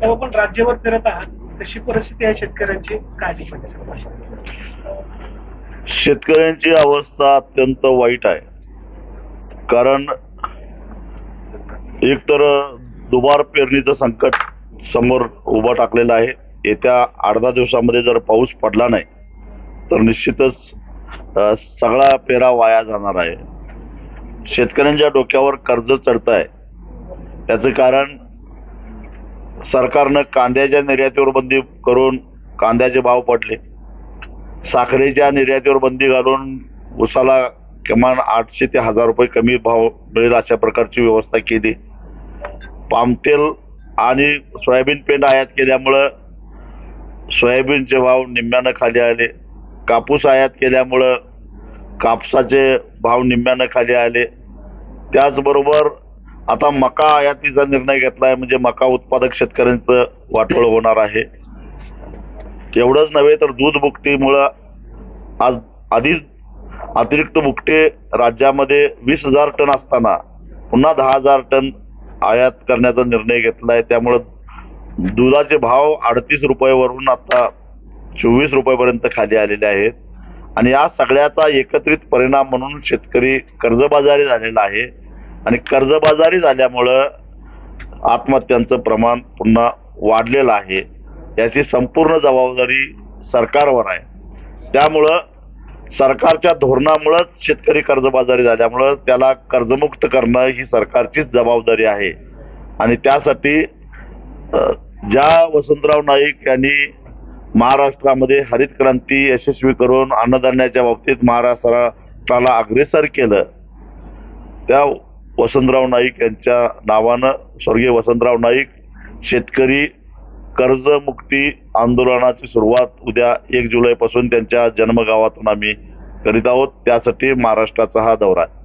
तेव्हा पण राज्यभर फिरत आहात, तशी परिस्थिती आहे शेतकऱ्यांची, काळजी घेण्यासाठी. शेतकऱ्यांची अवस्था अत्यंत वाईट आहे. कारण एक तर दुबार पेरणीचं संकट समोर उभं टाकलेलं आहे. येत्या 8-10 दिवसामध्ये जर पाऊस पडला नाही तर निश्चितच सगळा पेरा वाया जाणार आहे. शेतकऱ्यांच्या डोक्यावर कर्ज चढत आहे. याचं कारण सरकारनं कांद्याच्या निर्यातीवर बंदी करून कांद्याचे भाव पडले, साखरेच्या निर्यातीवर बंदी घालून उसाला किमान 800 ते 1000 रुपये कमी भाव मिळेल अशा प्रकारची व्यवस्था केली. पामतेल आणि सोयाबीन पेंड आयात केल्यामुळं सोयाबीनचे भाव निम्म्यानं खाली आले. कापूस आयात केल्यामुळं कापसाचे भाव निम्म्यानं खाली आले. त्याचबरोबर आता मका आयातीचा निर्णय घेतलाय, म्हणजे मका उत्पादक शेतकऱ्यांचं वाटोळ होणार आहे. एवढंच नव्हे तर दूध बुकटीमुळं आज आधीच अतिरिक्त बुकटे राज्यामध्ये 20,000 टन असताना पुन्हा 10,000 टन आयात करण्याचा निर्णय घेतलाय. त्यामुळं दुधाचे भाव 38 रुपयावरून आता 24 रुपयापर्यंत खाली आलेले आहेत. आणि या सगळ्याचा एकत्रित परिणाम म्हणून शेतकरी कर्जबाजारी झालेला आहे. आणि कर्जबाजारी झाल्यामुळं आत्महत्यांचं प्रमाण पुन्हा वाढलेलं आहे. याची संपूर्ण जबाबदारी सरकारवर आहे. त्यामुळं सरकारच्या धोरणामुळेच शेतकरी कर्जबाजारी झाल्यामुळं त्याला कर्जमुक्त करणं ही सरकारचीच जबाबदारी आहे. आणि त्यासाठी ज्या वसंतराव नाईक यांनी महाराष्ट्रामध्ये हरित क्रांती यशस्वी करून अन्नधान्याच्या बाबतीत महाराष्ट्राला अग्रेसर केलं, त्या वसंतराव नाईक यांच्या नावानं स्वर्गीय वसंतराव नाईक शेतकरी कर्जमुक्ती आंदोलनाची सुरुवात उद्या 1 जुलैपासून त्यांच्या जन्मगावातून आम्ही करीत आहोत. त्यासाठी महाराष्ट्राचा हा दौरा आहे.